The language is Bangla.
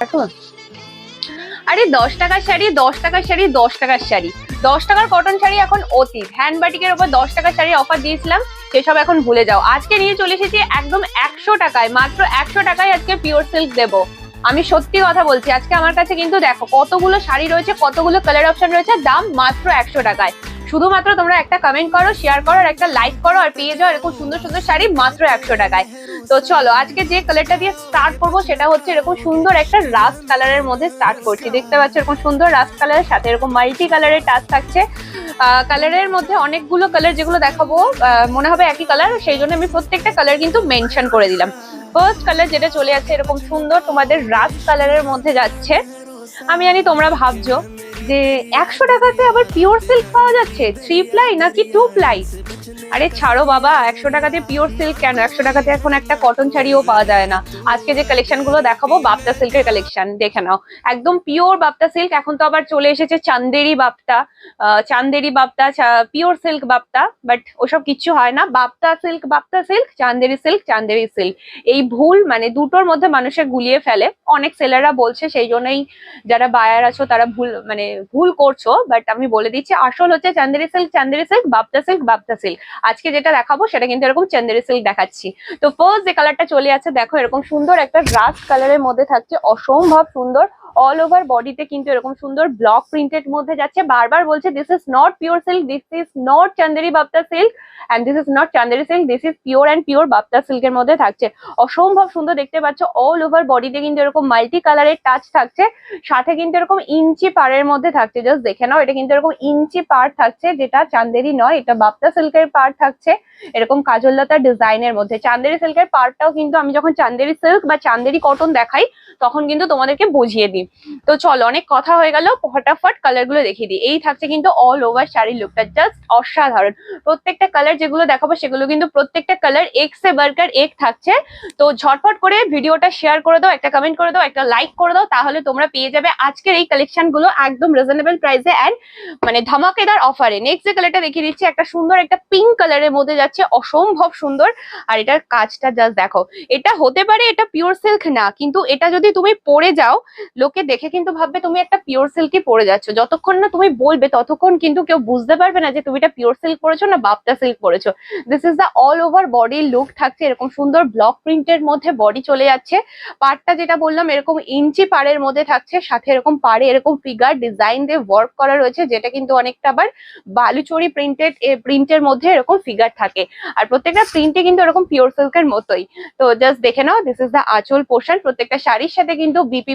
দেখো, আরে 10 টাকার শাড়ি, 10 টাকার শাড়ি, 10 টাকার শাড়ি, 10 টাকার কটন শাড়ি এখন অতীত। হ্যান্ড বাটিকের উপর 10 টাকার শাড়ির অফার দিয়েছিলাম, সেসব এখন ভুলে যাও। আজকে নিয়ে চলে এসেছি একদম 100 টাকায়, মাত্র 100 টাকায় আজকে পিওর সিল্ক দেবো। আমি সত্যি কথা বলছি, আজকে আমার কাছে কিন্তু দেখো কতগুলো শাড়ি রয়েছে, কতগুলো কালার অপশন রয়েছে, দাম মাত্র 100 টাকায়। শুধুমাত্র তোমরা একটা কমেন্ট করো, শেয়ার করো, আর একটা লাইক করো, আর পেয়ে যাও এরকম সুন্দর সুন্দর শাড়ি মাত্র 100 টাকায়। তো চলো আজকে যে কালারটা দিয়ে স্টার্ট করবো সেটা হচ্ছে এরকম সুন্দর একটা রাস্ট কালারের মধ্যে স্টার্ট করছি। দেখতে পাচ্ছ এরকম সুন্দর রাস্ট কালারের সাথে এরকম মাল্টি কালারের টাচ থাকছে। কালারের মধ্যে অনেকগুলো কালার যেগুলো দেখাবো মনে হবে একই কালার, সেই জন্য আমি প্রত্যেকটা কালার কিন্তু মেনশন করে দিলাম। ফার্স্ট কালার যেটা চলে যাচ্ছে এরকম সুন্দর তোমাদের রাস্ট কালারের মধ্যে যাচ্ছে। আমি জানি তোমরা ভাবছো যে 100 টাকাতে আবার পিওর সিল্ক পাওয়া যাচ্ছে, 3 প্লাই নাকি 2 প্লাই? আরে ছাড়ো বাবা, 100 টাকাতে পিওর সিল্ক কেন? 100 টাকাতে এখন একটা কটন শাড়িও পাওয়া যায় না। আজকে যে কালেকশন গুলো দেখাবো বাপ্তা সিল্কের কালেকশন, দেখে নাও একদম পিওর বাপ্তা সিল্ক। এখন তো আবার চলে এসেছে Chanderi bapta, Chanderi bapta, pure silk bapta, but ওসব কিচ্ছু হয় না। Bapta silk, bapta silk, Chanderi silk, Chanderi silk, এই ভুল মানে দুটোর মধ্যে মানুষে গুলিয়ে ফেলে। অনেক সেলাররা বলছে, সেই জন্যই যারা বায়ার আছো তারা ভুল করছো। বাট আমি বলে দিচ্ছি, আসল হচ্ছে Chanderi silk, Chanderi silk, bapta silk, bapta silk. আজকে যেটা দেখাবো সেটা কিন্তু এরকম চান্দেরি সিল্ক দেখাচ্ছি। তো ফার্স্ট যে কালারটা চলে আছে দেখো, এরকম সুন্দর একটা রাস্ট কালারের মধ্যে থাকছে, অসম্ভব সুন্দর। অল ওভার বডিতে কিন্তু এরকম সুন্দর ব্লক প্রিন্টেড মধ্যে যাচ্ছে। বারবার বলছে this is not pure silk, this is not Chanderi bapta silk, and this is not Chanderi silk, this is pure and pure bapta সিল্কের মধ্যে থাকছে। অসম্ভব সুন্দর দেখতে পাচ্ছ, অল ওভার বডিতে কিন্তু এরকম মাল্টি কালারের টাচ থাকছে, সাথে কিন্তু এরকম ইঞ্চি পাড়ের মধ্যে থাকছে। জাস্ট দেখে নাও, এটা কিন্তু এরকম ইঞ্চি পাড় থাকছে, যেটা চান্দেরি নয়, এটা বাপ্তা সিল্কের পাড় থাকছে এরকম কাজললতা ডিজাইনের মধ্যে। চান্দেরি সিল্কের পাড়টাও কিন্তু আমি যখন চান্দেরি সিল্ক বা চান্দেরি কটন দেখাই তখন কিন্তু তোমাদেরকে বুঝিয়ে দিই। তো চলো, অনেক কথা হয়ে গেল, ফটাফট কালার গুলো দেখিয়ে দিই। এই থাকছে কিন্তু অল ওভার শাড়ির লুকটা, জাস্ট অসাধারণ। প্রত্যেকটা কালার যেগুলো দেখাবো সেগুলো কিন্তু প্রত্যেকটা কালার এক সে বাড়কর এক থাকছে। তো ঝটপট করে ভিডিওটা শেয়ার করে দাও, একটা কমেন্ট করে দাও, একটা লাইক করে দাও, তাহলে তোমরা পেয়ে যাবে আজকের এই কালেকশন গুলো একদম রিজনেবল প্রাইসে এন্ড মানে ধামাকেদার অফারে। নেক্সট যে কালারটা দেখিয়ে দিচ্ছি, একটা সুন্দর একটা পিঙ্ক কালারের মধ্যে যাচ্ছে, অসম্ভব সুন্দর। আর এটার কাজটা জাস্ট দেখো, এটা হতে পারে এটা পিওর সিল্ক না, কিন্তু এটা যদি তুমি পরে যাও লোকে দেখে কিন্তু ভাববে তুমি একটা পিওর সিল্কই পরে যাচ্ছ। যতক্ষণ না তুমি বলবে ততক্ষণ কিন্তু কেউ বুঝতে পারবে না যে তুমি এটা পিওর সিল্ক পরেছো না বাপ্তা সিল্ক পরেছো। This is the all over body look থাকছে, এরকম সুন্দর ব্লক প্রিন্টের মধ্যে বডি চলে যাচ্ছে। পাড়টা যেটা বললাম এরকম ইঞ্চি পাড়ের মধ্যে থাকছে, সাথে এরকম পাড়ে এরকম ফিগার ডিজাইন দিয়ে ওয়ার্ক করা রয়েছে, যেটা কিন্তু অনেকটা আবার বালুচরি প্রিন্টের মধ্যে এরকম ফিগার থাকে। আর প্রত্যেকটা প্রিন্টে কিন্তু এরকম পিওর সিল্কের মতোই। তো জাস্ট দেখে নাও, দিস ইজ দা আঁচল পোর্শন। প্রত্যেকটা শাড়ির সাথে কিন্তু বিপি